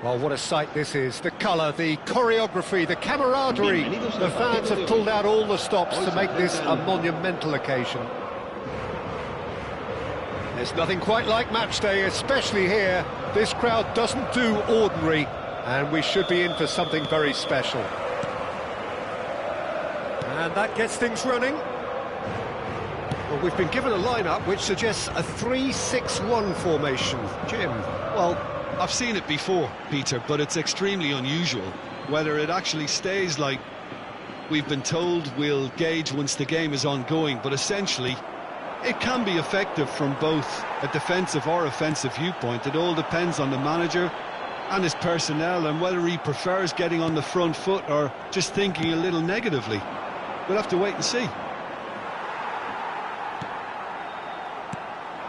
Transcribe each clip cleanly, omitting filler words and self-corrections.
Well, what a sight this is. The colour, the choreography, the camaraderie. The fans have pulled out all the stops to make this a monumental occasion. There's nothing quite like match day, especially here. This crowd doesn't do ordinary, and we should be in for something very special. And that gets things running. Well, we've been given a lineup which suggests a 3-6-1 formation. Jim? Well, I've seen it before, Peter, but it's extremely unusual. Whether it actually stays like we've been told, we'll gauge once the game is ongoing, but essentially it can be effective from both a defensive or offensive viewpoint. It all depends on the manager and his personnel and whether he prefers getting on the front foot or just thinking a little negatively. We'll have to wait and see.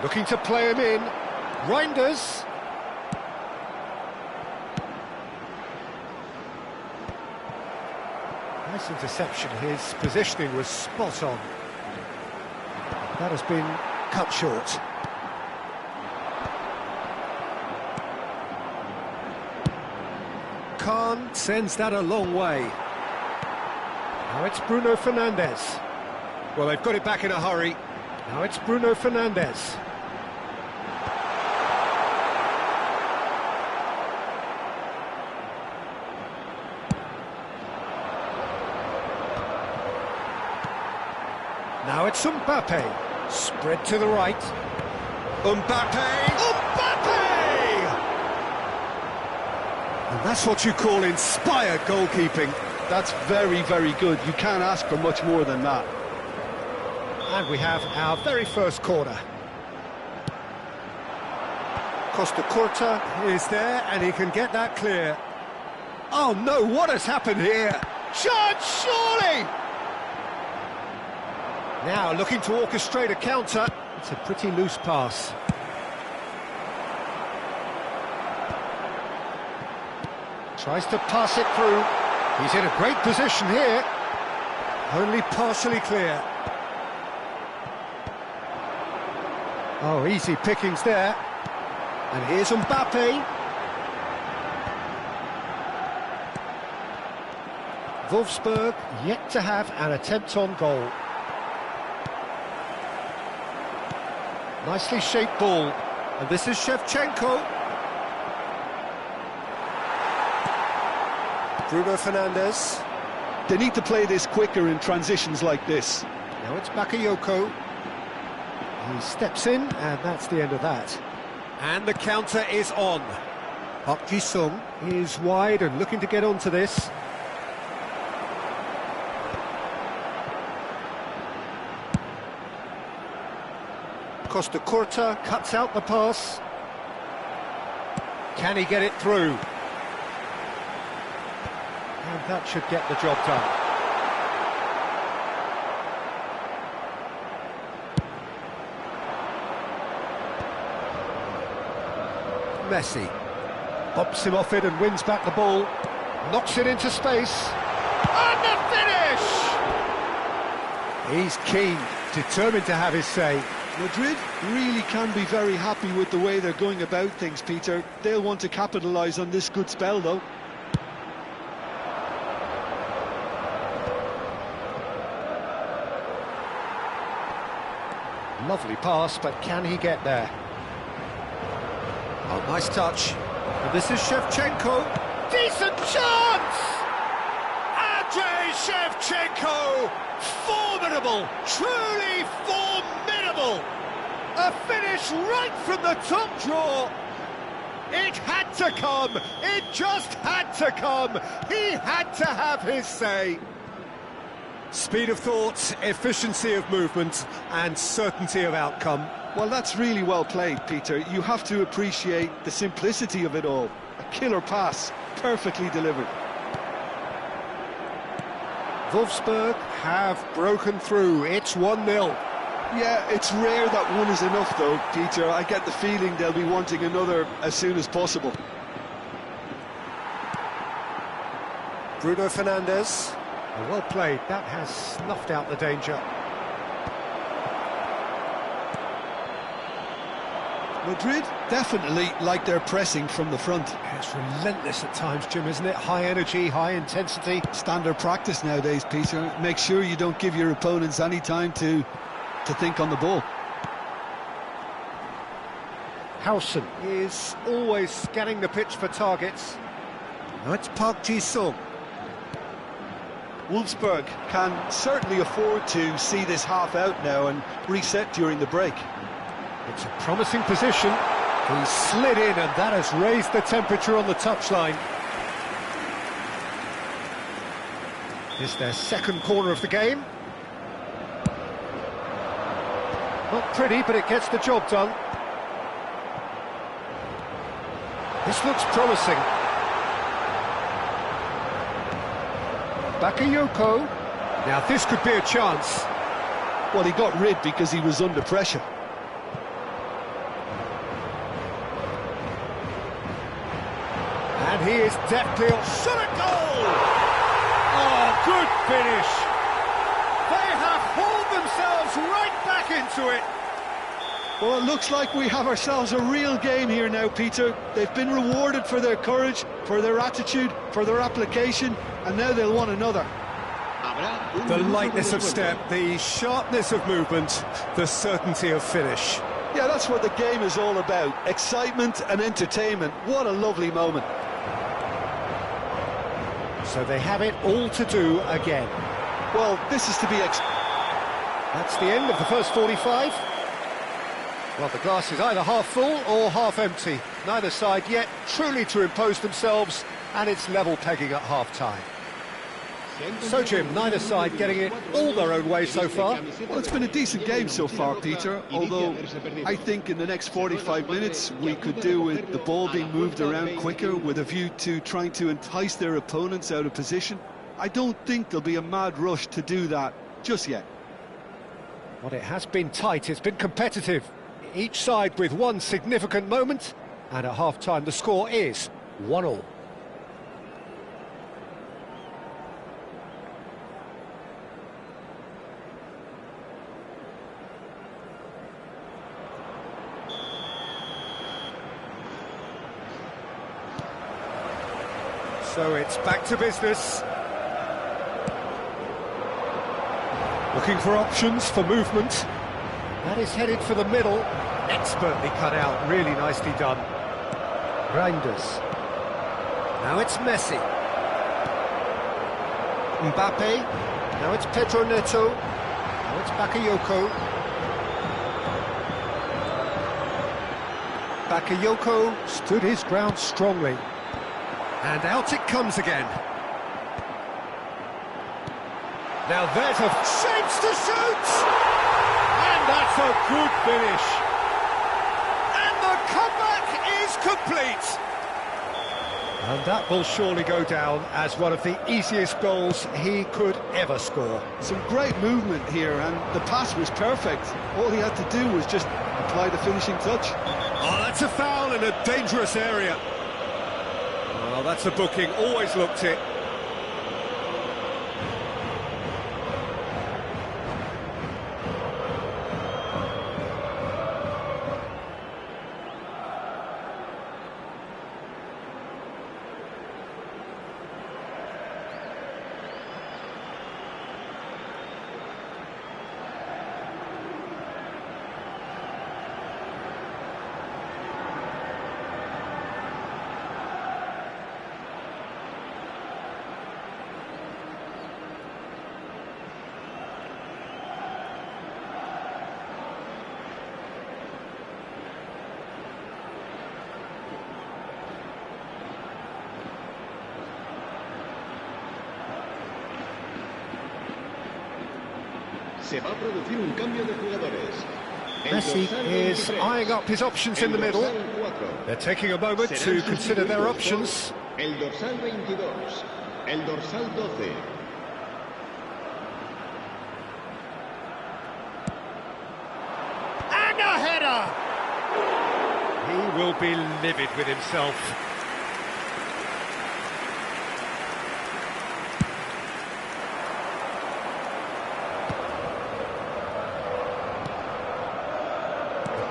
Looking to play him in. Reinders. Nice interception. His positioning was spot on. That has been cut short. Khan sends that a long way. Now it's Bruno Fernandes. Well, they've got it back in a hurry. Now it's Bruno Fernandes. Now it's Mbappe. Spread to the right. Mbappe! And that's what you call inspired goalkeeping. That's very, very good. You can't ask for much more than that. And we have our very first corner. Costa Curta is there, and he can get that clear. Oh no, what has happened here? Chance, surely! Now looking to orchestrate a counter. It's a pretty loose pass. Tries to pass it through. He's in a great position here. Only partially clear. Oh, easy pickings there. And here's Mbappe. Wolfsburg yet to have an attempt on goal. Nicely shaped ball. And this is Shevchenko. Bruno Fernandes. They need to play this quicker in transitions like this. Now it's Bakayoko. He steps in, and that's the end of that. And the counter is on. Park Ji-sung is wide and looking to get onto this. Costa Curta cuts out the pass. Can he get it through? And that should get the job done. Messi bops him off it and wins back the ball. Knocks it into space. And the finish! He's keen, determined to have his say. Madrid really can be very happy with the way they're going about things, Peter. They'll want to capitalise on this good spell, though. Lovely pass, but can he get there? Oh, nice touch. And this is Shevchenko. Decent chance! Andrei Shevchenko! Formidable! Truly formidable! A finish right from the top drawer! It had to come! It just had to come! He had to have his say! Speed of thought, efficiency of movement, and certainty of outcome. Well, that's really well played, Peter. You have to appreciate the simplicity of it all. A killer pass, perfectly delivered. Wolfsburg have broken through. It's 1-0. Yeah, it's rare that one is enough, though, Peter. I get the feeling they'll be wanting another as soon as possible. Bruno Fernandes. Well played. That has snuffed out the danger. Madrid definitely like their pressing from the front. It's relentless at times, Jim, isn't it? High energy, high intensity. Standard practice nowadays, Peter. Make sure you don't give your opponents any time to think on the ball. Howson is always scanning the pitch for targets. Now it's Park Ji-sung. Wolfsburg can certainly afford to see this half out now and reset during the break. It's a promising position. He slid in, and that has raised the temperature on the touchline. It's their second corner of the game. Not pretty, but it gets the job done. This looks promising. Bakayoko. Now this could be a chance. Well, he got rid because he was under pressure. And he is deftly on shot at goal! Oh, good finish! They have hauled themselves right back into it! Well, it looks like we have ourselves a real game here now, Peter. They've been rewarded for their courage, for their attitude, for their application, and now they'll want another. The lightness of step, the sharpness of movement, the certainty of finish. Yeah, that's what the game is all about. Excitement and entertainment. What a lovely moment. So they have it all to do again. Well, this is to be That's the end of the first 45. Well, the glass is either half full or half empty. Neither side yet truly to impose themselves, and it's level pegging at half-time. So, Jim, neither side getting it all their own way so far. Well, it's been a decent game so far, Peter, although I think in the next 45 minutes we could do with the ball being moved around quicker with a view to trying to entice their opponents out of position. I don't think there'll be a mad rush to do that just yet. Well, it has been tight, it's been competitive. Each side with one significant moment, and at half-time the score is 1-1. So it's back to business. Looking for options for movement. That is headed for the middle. Expertly cut out, really nicely done. Reinders. Now it's Messi. Mbappe. Now it's Pedro Neto. Now it's Bakayoko. Bakayoko stood his ground strongly. And out it comes again. Now there's a chance to shoot! And that's a good finish. And the comeback is complete. And that will surely go down as one of the easiest goals he could ever score. Some great movement here, and the pass was perfect. All he had to do was just apply the finishing touch. Oh, that's a foul in a dangerous area. Well, that's a booking, always looked it. Se va a producir un cambio de jugadores. Messi is eyeing up his options in the middle. They're taking a moment to consider their options. El dorsal 22, el dorsal 12. And a header! He will be livid with himself.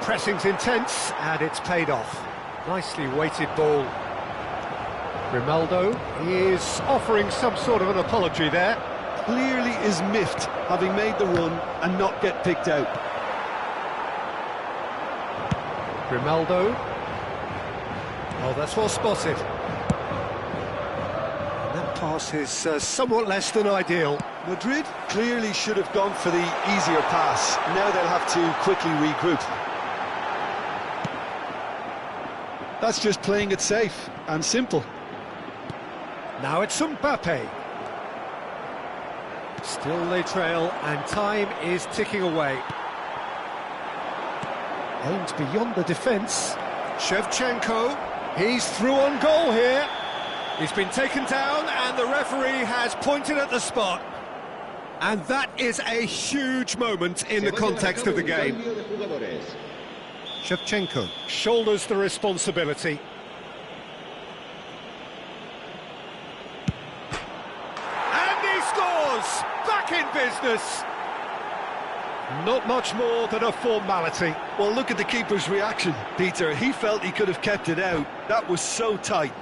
pressing's intense, and it's paid off. Nicely weighted ball. Grimaldo is offering some sort of an apology there. Clearly is miffed, having made the run and not get picked out. Grimaldo. Oh, that's well spotted. And that pass is somewhat less than ideal. Madrid clearly should have gone for the easier pass. Now they'll have to quickly regroup. That's just playing it safe and simple. Now it's Mbappe. Still they trail, and time is ticking away. Aims beyond the defence. Shevchenko, he's through on goal here. He's been taken down, and the referee has pointed at the spot. And that is a huge moment in the context of the game. Shevchenko shoulders the responsibility. And he scores! Back in business! Not much more than a formality. Well, look at the keeper's reaction, Peter. He felt he could have kept it out. That was so tight.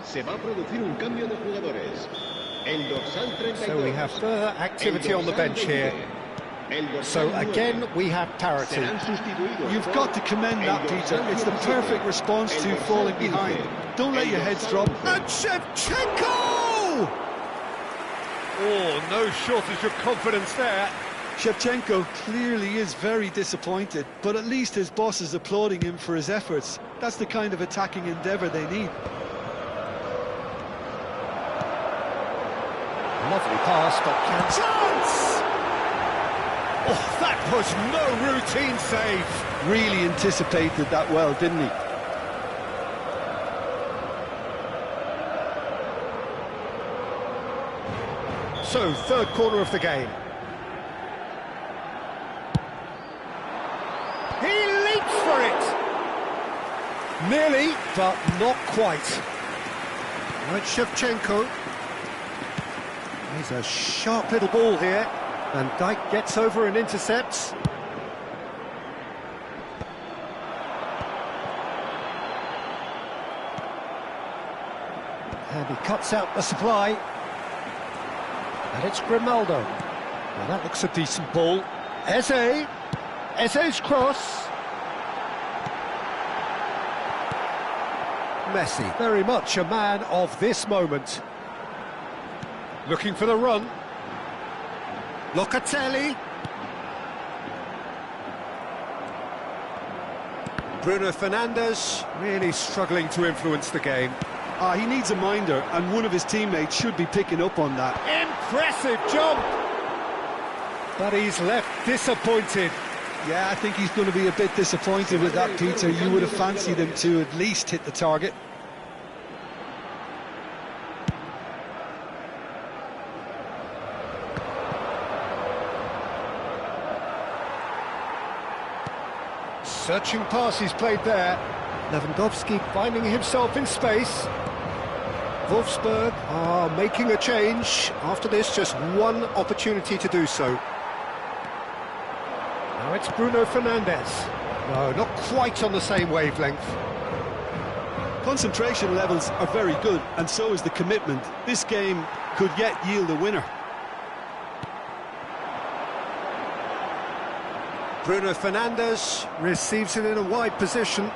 Se va a producir un cambio de jugadores. El dorsal 32. So we have further activity on the bench here. So again, we have parity. You've got to commend that, Peter. It's the perfect response to falling behind. Don't let your heads drop. And Shevchenko! Oh, no shortage of confidence there. Shevchenko clearly is very disappointed, but at least his boss is applauding him for his efforts. That's the kind of attacking endeavour they need. Lovely pass, but can... Chance! Oh, that was no routine save. Really anticipated that well, didn't he? So, third corner of the game. He leaps for it! Nearly, but not quite. Right, Shevchenko. He's a sharp little ball here. Van Dijk gets over and intercepts. And he cuts out the supply. And it's Grimaldo. Now that looks a decent ball. Eze. Eze's cross. Messi, very much a man of this moment. Looking for the run. Locatelli. Bruno Fernandes really struggling to influence the game. He needs a minder, and one of his teammates should be picking up on that. Impressive jump! But he's left disappointed. Yeah, I think he's going to be a bit disappointed with that, Peter. You would have fancied him to at least hit the target. Searching pass he's played there. Lewandowski finding himself in space. Wolfsburg are making a change. After this, just one opportunity to do so. Now it's Bruno Fernandes. No, not quite on the same wavelength. Concentration levels are very good, and so is the commitment. This game could yet yield a winner. Bruno Fernandes receives it in a wide position.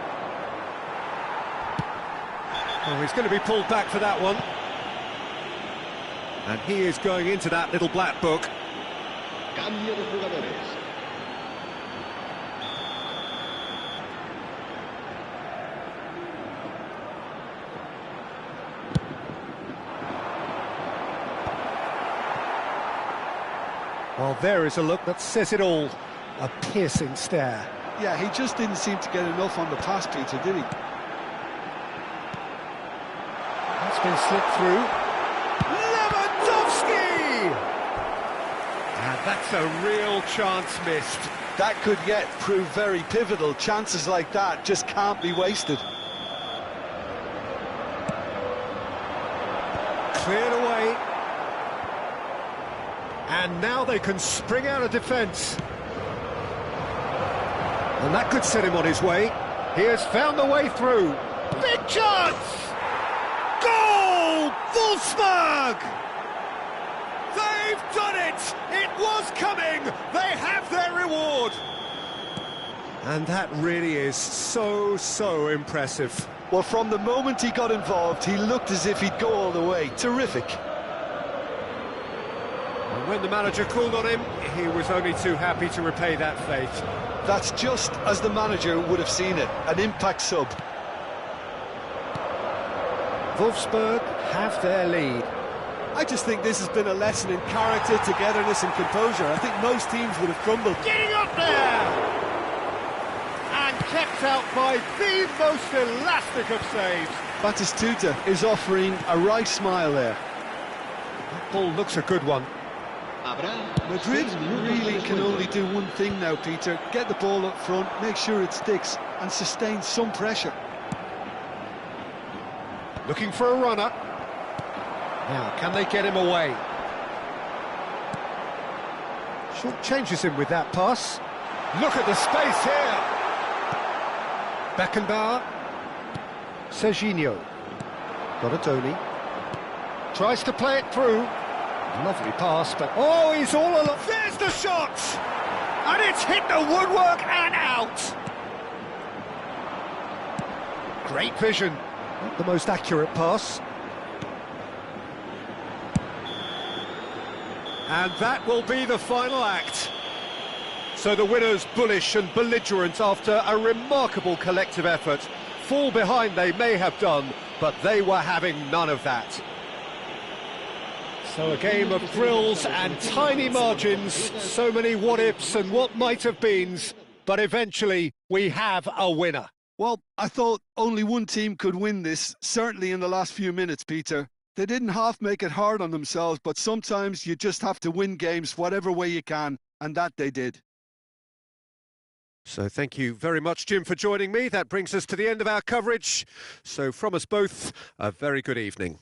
Oh, he's going to be pulled back for that one. And he is going into that little black book. Cambio de jugadores. Well, there is a look that says it all. A piercing stare. Yeah, he just didn't seem to get enough on the pass, Peter, did he? That's been slipped through. Lewandowski! And that's a real chance missed. That could yet prove very pivotal. Chances like that just can't be wasted. Cleared away. And now they can spring out of defence. And that could set him on his way. He has found the way through. Big chance! Goal! Wolfsburg! They've done it! It was coming! They have their reward! And that really is so impressive. Well, from the moment he got involved, he looked as if he'd go all the way. Terrific. And when the manager called on him, he was only too happy to repay that faith. That's just as the manager would have seen it, an impact sub. Wolfsburg have their lead. I just think this has been a lesson in character, togetherness and composure. I think most teams would have crumbled. Getting up there! And kept out by the most elastic of saves. Batistuta is offering a right smile there. That ball looks a good one. Madrid really can only do one thing now, Peter. Get the ball up front, make sure it sticks, and sustain some pressure. Looking for a runner. Now, can they get him away? Short changes him with that pass. Look at the space here. Beckenbauer. Serginho. Donatoni. Tries to play it through. Lovely pass, but... Oh, he's all alone. There's the shot! And it's hit the woodwork and out! Great vision. Not the most accurate pass. And that will be the final act. So the winners, bullish and belligerent after a remarkable collective effort. Fall behind they may have done, but they were having none of that. So a game of thrills and tiny margins, so many what-ifs and what might-have-beens, but eventually we have a winner. Well, I thought only one team could win this, certainly in the last few minutes, Peter. They didn't half make it hard on themselves, but sometimes you just have to win games whatever way you can, and that they did. So thank you very much, Jim, for joining me. That brings us to the end of our coverage. So from us both, a very good evening.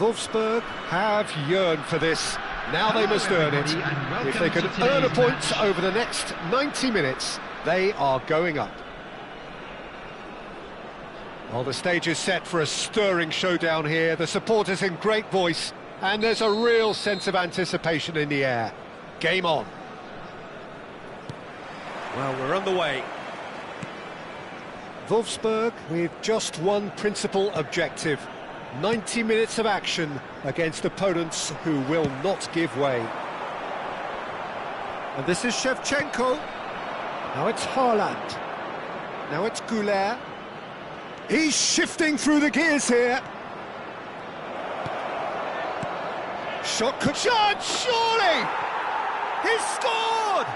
Wolfsburg have yearned for this. Now they must earn it. If they can earn a point over the next 90 minutes, they are going up. Well, the stage is set for a stirring showdown here. The supporters in great voice, and there's a real sense of anticipation in the air. Game on. Well, we're on the way. Wolfsburg with just one principal objective. 90 minutes of action against opponents who will not give way. And this is Shevchenko. Now it's Haaland. Now it's Goulet. He's shifting through the gears here. Shot could... Chance, surely! He's scored!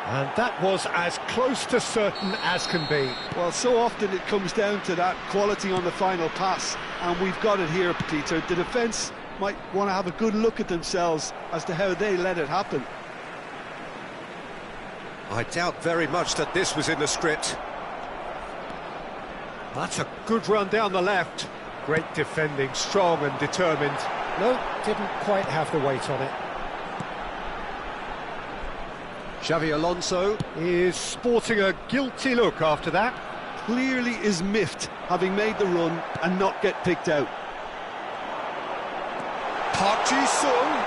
And that was as close to certain as can be. Well, so often it comes down to that quality on the final pass, and we've got it here, Peter. The defence might want to have a good look at themselves as to how they let it happen. I doubt very much that this was in the script. That's a good run down the left. Great defending, strong and determined. No, didn't quite have the weight on it. Xavi Alonso is sporting a guilty look after that. Clearly is miffed, having made the run and not get picked out. Park Ji-sung.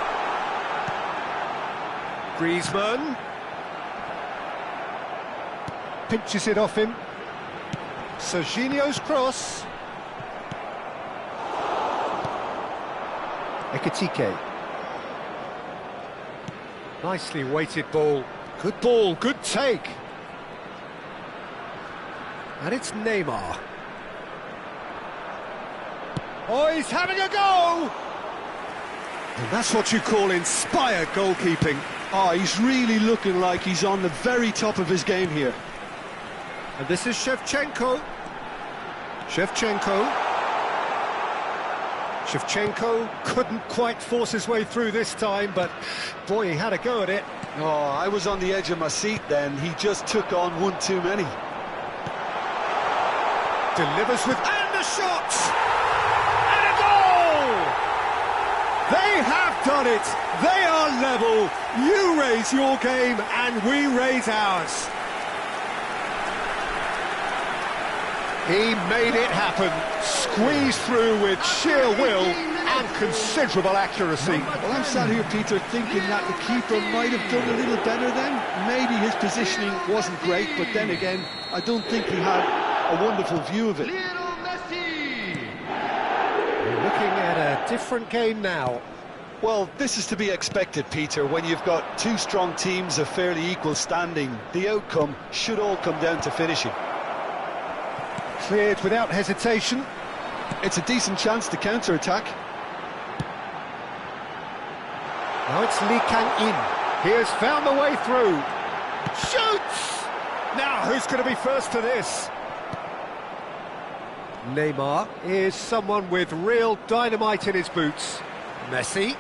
Griezmann. Pinches it off him. Serginho's cross. Ekitike. Nicely weighted ball. Good ball, good take. And it's Neymar. Oh, he's having a go! And that's what you call inspired goalkeeping. Oh, he's really looking like he's on the very top of his game here. And this is Shevchenko. Shevchenko couldn't quite force his way through this time, but boy, he had a go at it. Oh, I was on the edge of my seat then. He just took on one too many. Delivers with... and the shot! And a goal! They have done it! They are level! You raise your game and we raise ours. He made it happen, squeezed through with sheer will and considerable accuracy. Well, I'm sat here, Peter, thinking that the keeper might have done a little better then. Maybe his positioning wasn't great, but then again, I don't think he had a wonderful view of it. We're looking at a different game now. Well, this is to be expected, Peter, when you've got two strong teams of fairly equal standing. The outcome should all come down to finishing. Cleared without hesitation. It's a decent chance to counter-attack. Now it's Lee Kang-in. He has found the way through. Shoots! Now who's going to be first to this? Neymar is someone with real dynamite in his boots. Messi.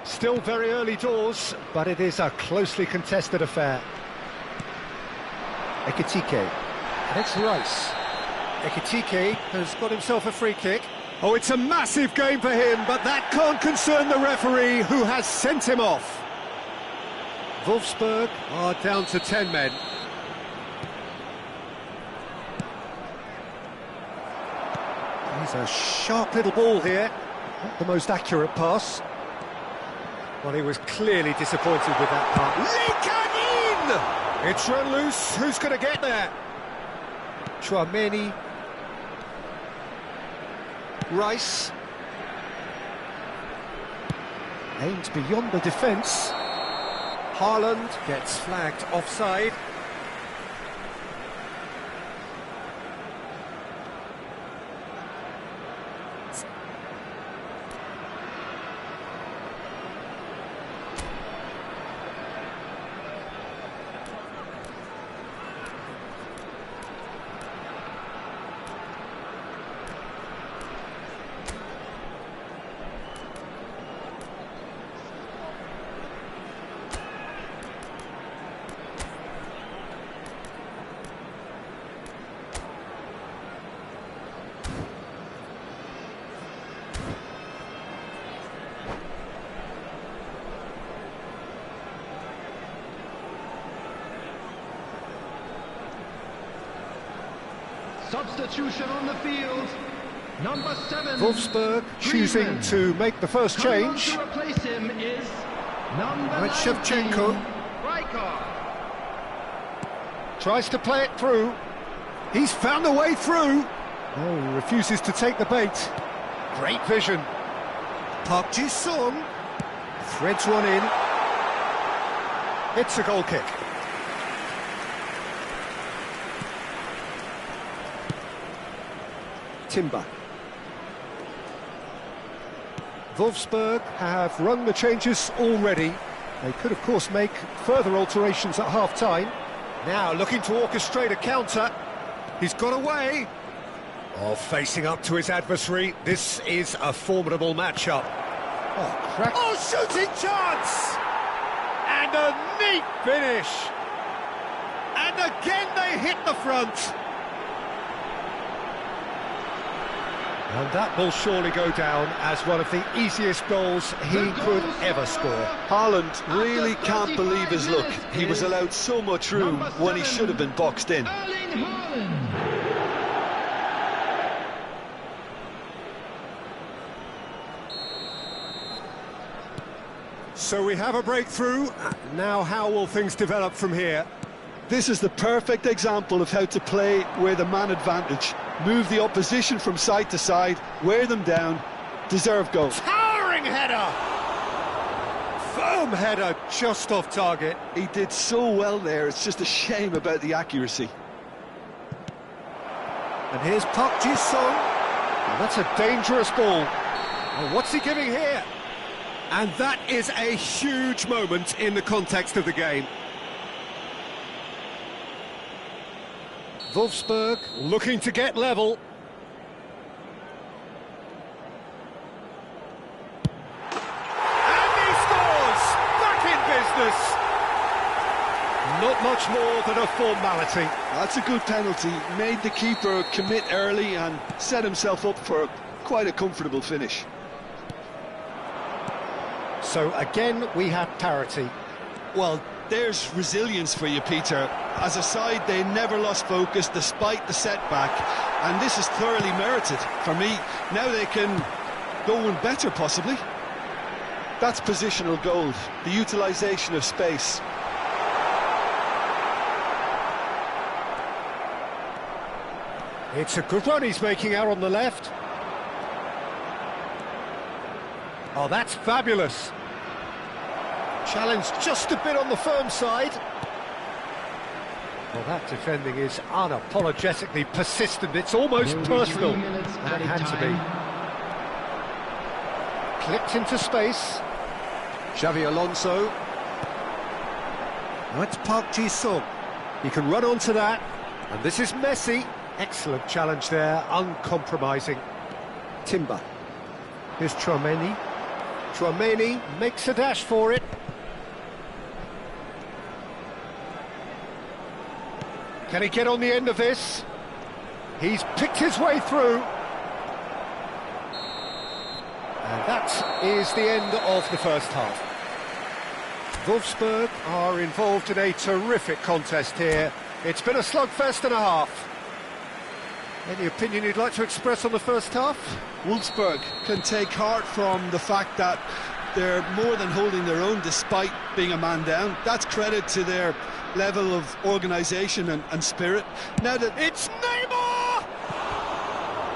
Still very early doors, but it is a closely contested affair. Ekitike. And it's Rice. Ekitike has got himself a free kick. Oh, it's a massive game for him, but that can't concern the referee, who has sent him off. Wolfsburg are down to 10 men. He's a sharp little ball here. Not the most accurate pass. Well, he was clearly disappointed with that pass. Lee Kang-in! It's run loose. Who's going to get there? Chouameni. Rice. Aimed beyond the defence. Haaland gets flagged offside. Substitution on the field. Number 7. Wolfsburg choosing to make the first change. To replace him is number 19, Shevchenko Rijkaard. tries to play it through. He's found a way through. Oh, he refuses to take the bait. Great vision. Park Ji-sung threads one in. It's a goal kick. Timber. Wolfsburg have run the changes already. They could, of course, make further alterations at half-time. Now looking to orchestrate a counter. He's got away. Oh, facing up to his adversary. This is a formidable matchup. Oh, crack. Oh, shooting chance! And a neat finish. And again they hit the front. And that will surely go down as one of the easiest goals he could ever score. Haaland really can't believe his luck. He was allowed so much room when he should have been boxed in. Erling Haaland. So we have a breakthrough. Now how will things develop from here? This is the perfect example of how to play with a man advantage. Move the opposition from side to side, wear them down, deserve goal. Towering header! Firm header, just off target. He did so well there, it's just a shame about the accuracy. And here's Park Ji-sung. And that's a dangerous ball. Oh, what's he giving here? And that is a huge moment in the context of the game. Wolfsburg looking to get level. And he scores! Back in business! Not much more than a formality. That's a good penalty. Made the keeper commit early and set himself up for quite a comfortable finish. So again, we have parity. Well, there's resilience for you, Peter. As a side, they never lost focus despite the setback, and this is thoroughly merited for me. Now they can go one better, possibly. That's positional gold, the utilisation of space. It's a good run he's making out on the left. Oh, that's fabulous. Challenge just a bit on the firm side. Well, that defending is unapologetically persistent. It's almost personal. That had to be. Clipped into space. Xavi Alonso. Now it's Park Ji-sung. He can run onto that. And this is Messi. Excellent challenge there, uncompromising. Timber. Here's Tchouaméni. Tchouaméni makes a dash for it. Can he get on the end of this? He's picked his way through. And that is the end of the first half. Wolfsburg are involved in a terrific contest here. It's been a slugfest and a half. Any opinion you'd like to express on the first half? Wolfsburg can take heart from the fact that they're more than holding their own despite being a man down. That's credit to their level of organisation and spirit. Now that it's Neymar!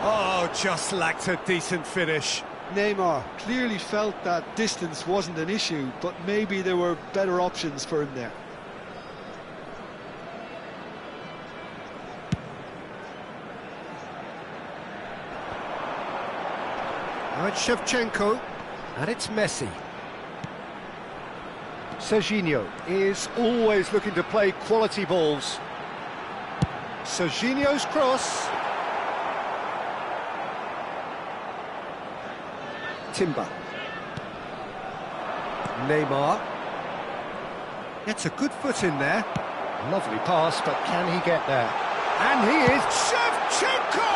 Oh, just lacked a decent finish. Neymar clearly felt that distance wasn't an issue, but maybe there were better options for him there. Now it's Shevchenko, and it's Messi. Serginho is always looking to play quality balls. Serginho's cross. Timber. Neymar. Gets a good foot in there. Lovely pass, but can he get there? And he is Shevchenko!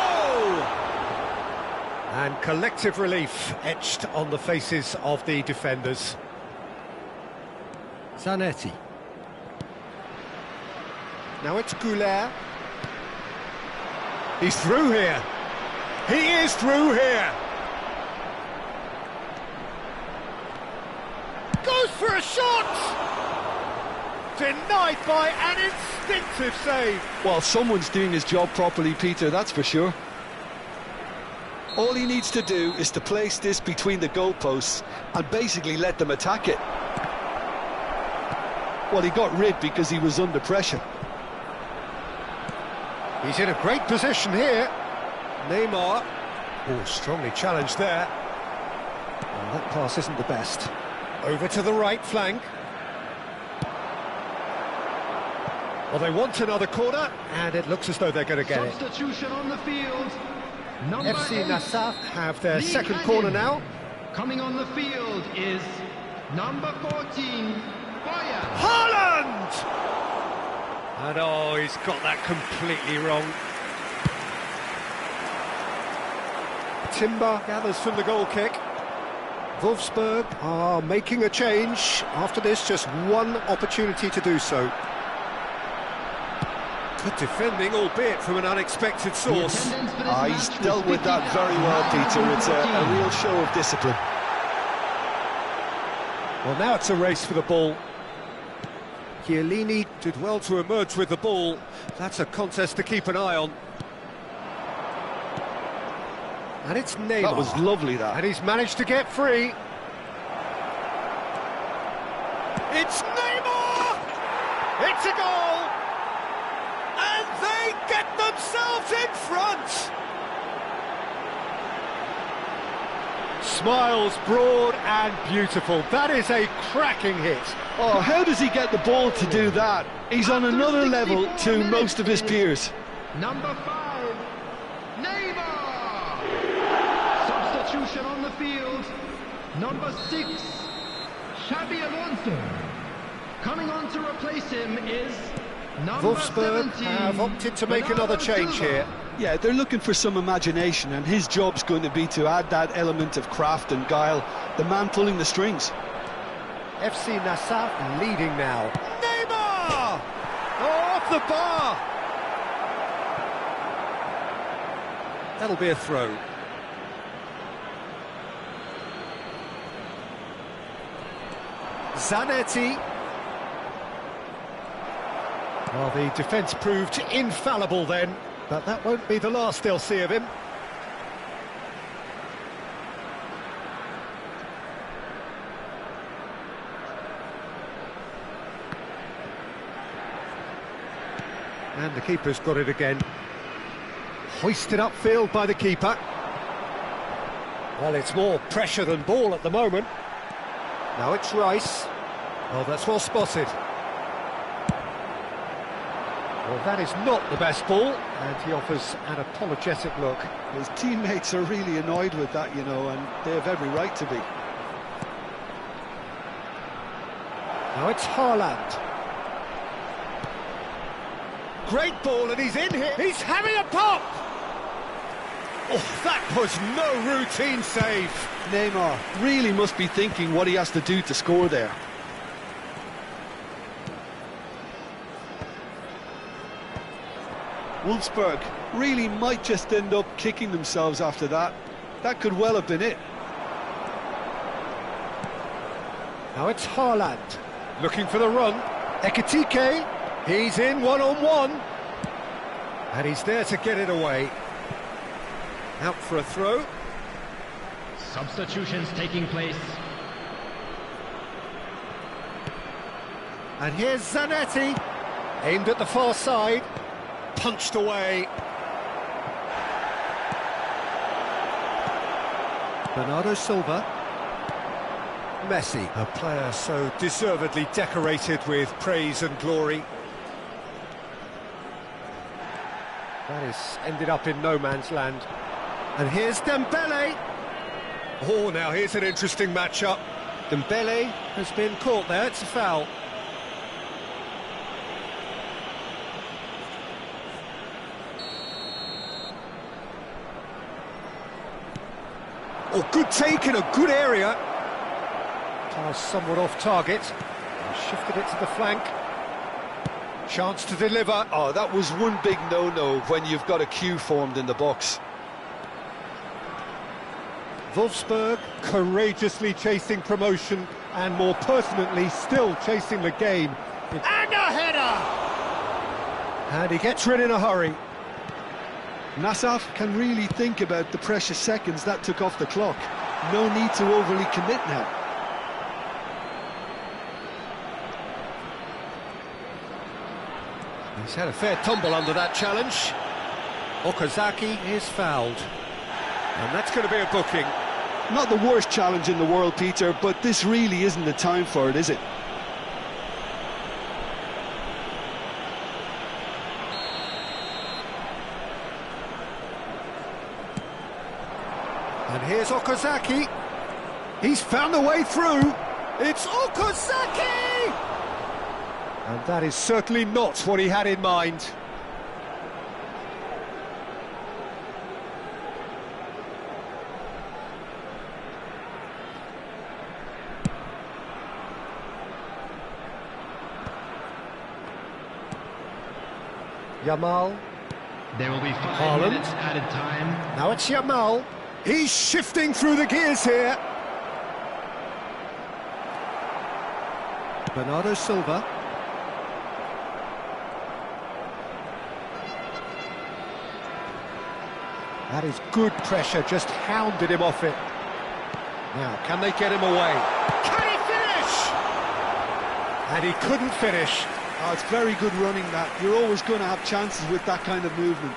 And collective relief etched on the faces of the defenders. Zanetti. Now it's Goulart. He's through here. He is through here. Goes for a shot! Denied by an instinctive save. Well, someone's doing his job properly, Peter, that's for sure. All he needs to do is to place this between the goalposts and basically let them attack it. Well, he got rid because he was under pressure. He's in a great position here. Neymar. Oh, strongly challenged there. Well, that pass isn't the best. Over to the right flank. Well, they want another corner, and it looks as though they're going to get it. Substitution on the field. Number FC 8. Nassaf have their Lee second Hannin. corner now. Coming on the field is number 14, Boyer. Haaland! And oh, he's got that completely wrong. Timber gathers from the goal kick. Wolfsburg are making a change. After this, just one opportunity to do so. Good defending, albeit from an unexpected source. He's dealt with that very well, Peter. It's a real show of discipline. Well, now it's a race for the ball. Chiellini did well to emerge with the ball. That's a contest to keep an eye on. And it's Neymar. That was lovely, that. And he's managed to get free. It's Neymar! It's a goal! And they get themselves in front! Smiles broad and beautiful. That is a cracking hit. Oh, how does he get the ball to do that? He's on another level to most of his peers. Number 5, Neymar. Substitution on the field. Number 6, Xabi Alonso. Coming on to replace him is number Wolfsburg 17. have opted to make another change here. Yeah, they're looking for some imagination, and his job's going to be to add that element of craft and guile, the man pulling the strings. FC Nassaf leading now. Neymar! Oh, off the bar! That'll be a throw. Zanetti. Well, the defence proved infallible then, but that won't be the last they'll see of him. And the keeper's got it again. Hoisted upfield by the keeper. Well, it's more pressure than ball at the moment. Now it's Rice. Oh, that's well spotted. Well, that is not the best ball, and he offers an apologetic look. His teammates are really annoyed with that, you know, and they have every right to be. Now it's Haaland. Great ball, and he's in here. He's having a pop! Oh, that was no routine save. Neymar really must be thinking what he has to do to score there. Wolfsburg really might just end up kicking themselves after that. That could well have been it. Now it's Haaland. Looking for the run. Ekitike. He's in one-on-one. And he's there to get it away. Out for a throw. Substitutions taking place. And here's Zanetti. Aimed at the far side. Punched away. Bernardo Silva. Messi, a player so deservedly decorated with praise and glory. That has ended up in no man's land. And here's Dembele. Oh, now here's an interesting matchup. Dembele has been caught there, it's a foul. Oh, good take in a good area. Pass somewhat off target. And shifted it to the flank. Chance to deliver. Oh, that was one big no-no when you've got a queue formed in the box. Wolfsburg courageously chasing promotion and more pertinently still chasing the game. And a header! And he gets rid in a hurry. Nassaf can really think about the precious seconds that took off the clock. No need to overly commit now. He's had a fair tumble under that challenge. Okazaki is fouled. And that's going to be a booking. Not the worst challenge in the world, Peter, but this really isn't the time for it, is it? And here's Okazaki. He's found a way through. It's Okazaki! And that is certainly not what he had in mind. Yamal. There will be 5 Haaland. minutes added time. Now it's Yamal. He's shifting through the gears here. Bernardo Silva. That is good pressure, just hounded him off it. Now, can they get him away? Can he finish? And he couldn't finish. Oh, it's very good running, that. You're always going to have chances with that kind of movement.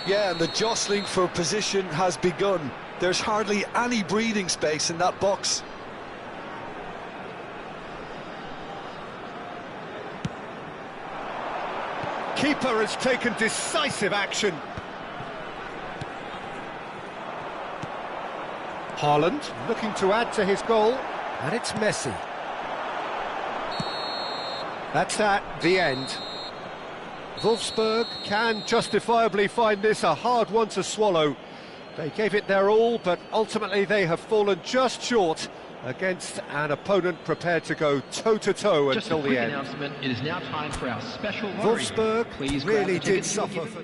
Yeah, and the jostling for position has begun. There's hardly any breathing space in that box. Keeper has taken decisive action. Haaland looking to add to his goal, and it's Messi. That's at the end. Wolfsburg can justifiably find this a hard one to swallow. They gave it their all, but ultimately they have fallen just short against an opponent prepared to go toe-to-toe until the end. Announcement. It is now time for our special lottery. Wolfsburg Please grab really the did tickets you'll suffer give for...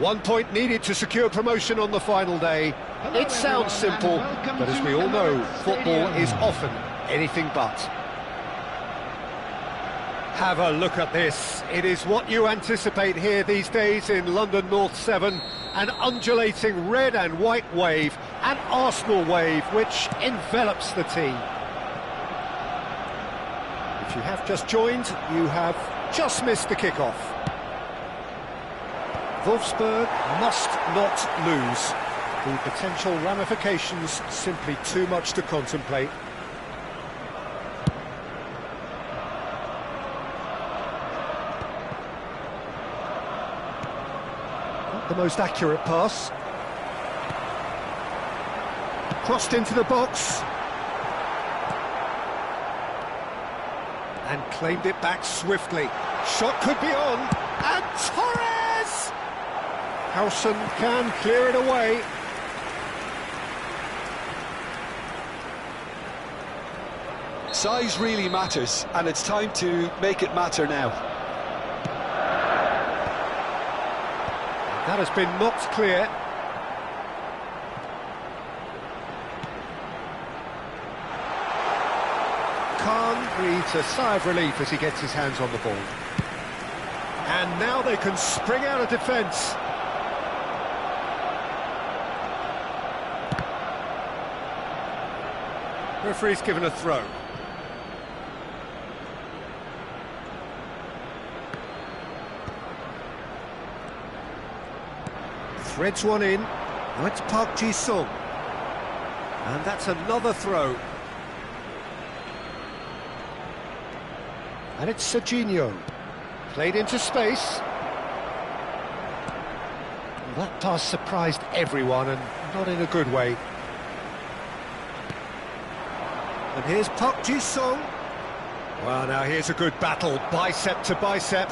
1 point needed to secure promotion on the final day. It sounds simple, but as we all know, football is often anything but. Have a look at this. It is what you anticipate here these days in London North 7. An undulating red and white wave, an Arsenal wave which envelops the team. If you have just joined, you have just missed the kickoff. Wolfsburg must not lose. The potential ramifications simply too much to contemplate. Not the most accurate pass. Crossed into the box. And claimed it back swiftly. Shot could be on. And Torres! Howson can clear it away. Size really matters, and it's time to make it matter now. That has been knocked clear. Khan breathes a sigh of relief as he gets his hands on the ball. And now they can spring out of defence. Referee's given a throw. Threads one in. Now it's Park Ji-sung. And that's another throw. And it's Serginho. Played into space. Well, that pass surprised everyone, and not in a good way. And here's Park Ji-sung. Well, now here's a good battle, bicep to bicep.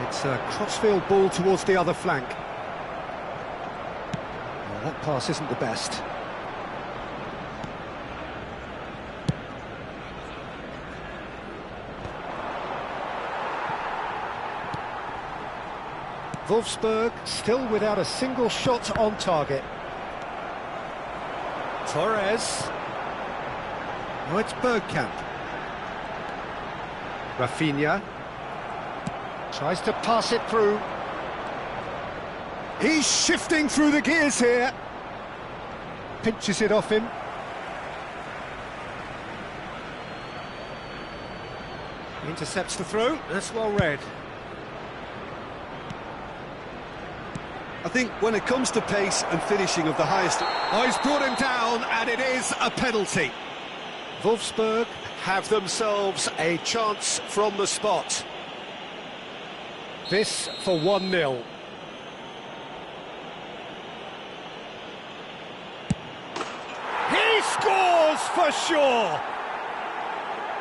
It's a crossfield ball towards the other flank. Well, that pass isn't the best. Wolfsburg still without a single shot on target. Torres. Now it's Bergkamp. Rafinha. Tries to pass it through. He's shifting through the gears here. Pinches it off him. Intercepts the throw. That's well read. I think when it comes to pace and finishing of the highest... Oh, he's brought him down, and it is a penalty. Wolfsburg have themselves a chance from the spot. This for 1-0. He scores for sure!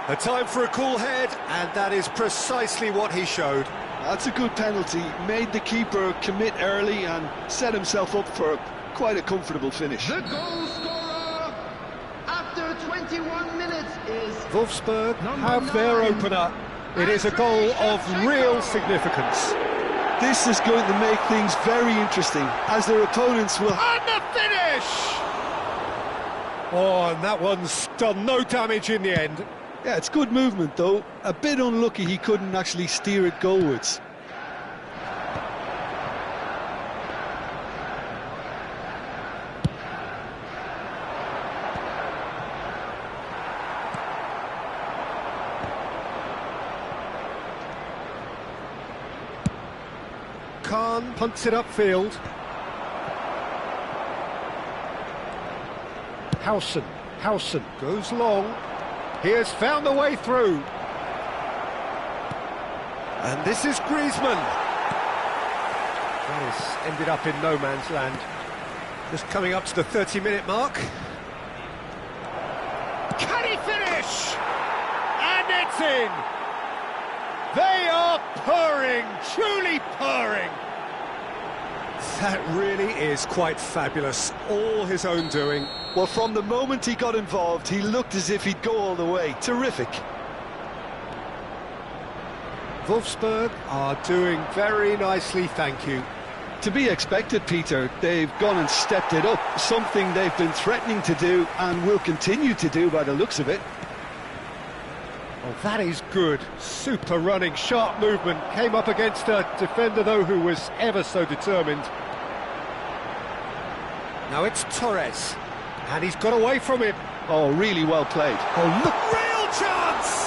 A time for a cool head, and that is precisely what he showed. That's a good penalty. Made the keeper commit early and set himself up for quite a comfortable finish. The goal scorer after 21 minutes is Wolfsburg have their opener. It is a goal of real significance. This is going to make things very interesting, as their opponents will... And the finish! Oh, and that one's done no damage in the end. Yeah, it's good movement, though. A bit unlucky he couldn't actually steer it goalwards. Khan punts it upfield. Howson goes long. He has found the way through. And this is Griezmann. This ended up in no man's land. Just coming up to the 30-minute mark. Can he finish? And it's in! They are purring, truly purring. That really is quite fabulous, all his own doing. Well, from the moment he got involved, he looked as if he'd go all the way. Terrific. Wolfsburg are doing very nicely, thank you. To be expected, Peter. They've gone and stepped it up, something they've been threatening to do and will continue to do by the looks of it. Oh, that is good. Super running, sharp movement. Came up against a defender, though, who was ever so determined. Now it's Torres, and he's got away from him. Oh, really well played. Oh, look, real chance!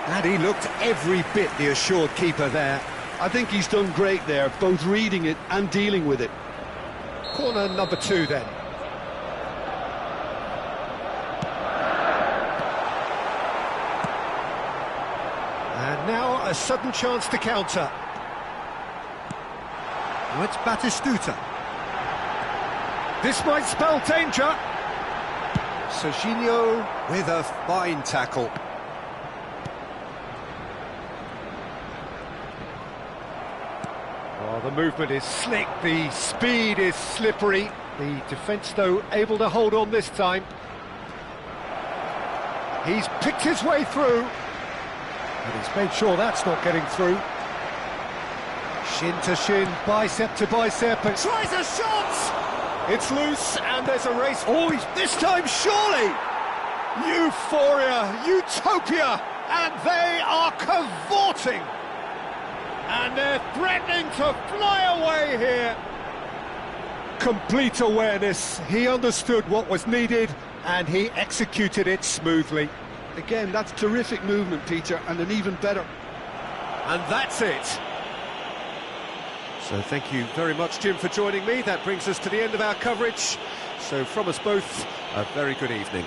And he looked every bit the assured keeper there. I think he's done great there, both reading it and dealing with it. Corner number 2 then. And now a sudden chance to counter. Now it's Batistuta. This might spell danger. Serginho with a fine tackle. Oh, the movement is slick, the speed is slippery. The defence, though, able to hold on this time. He's picked his way through. And he's made sure that's not getting through. Shin to shin, bicep to bicep, and tries a shot! It's loose, and there's a race. Oh, this time, surely! Euphoria, utopia, and they are cavorting! And they're threatening to fly away here. Complete awareness. He understood what was needed, and he executed it smoothly. Again, that's terrific movement, Peter, and an even better. And that's it. So thank you very much, Jim, for joining me. That brings us to the end of our coverage. So from us both, a very good evening.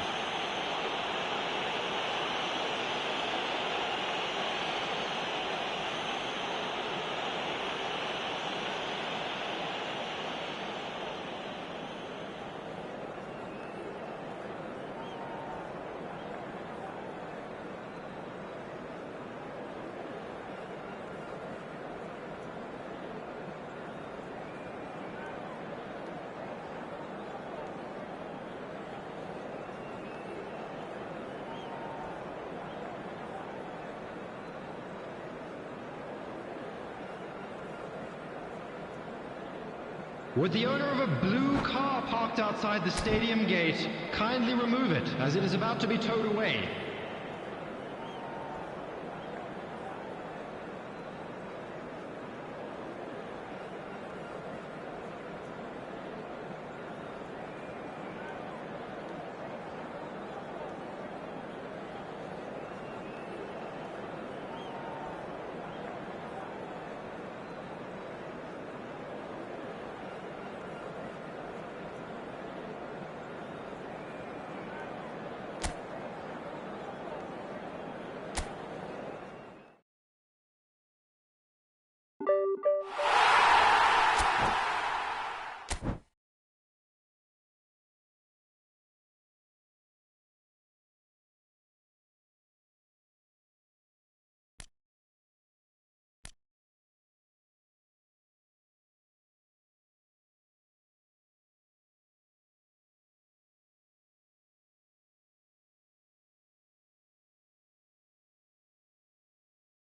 Would the owner of a blue car parked outside the stadium gate kindly remove it, as it is about to be towed away?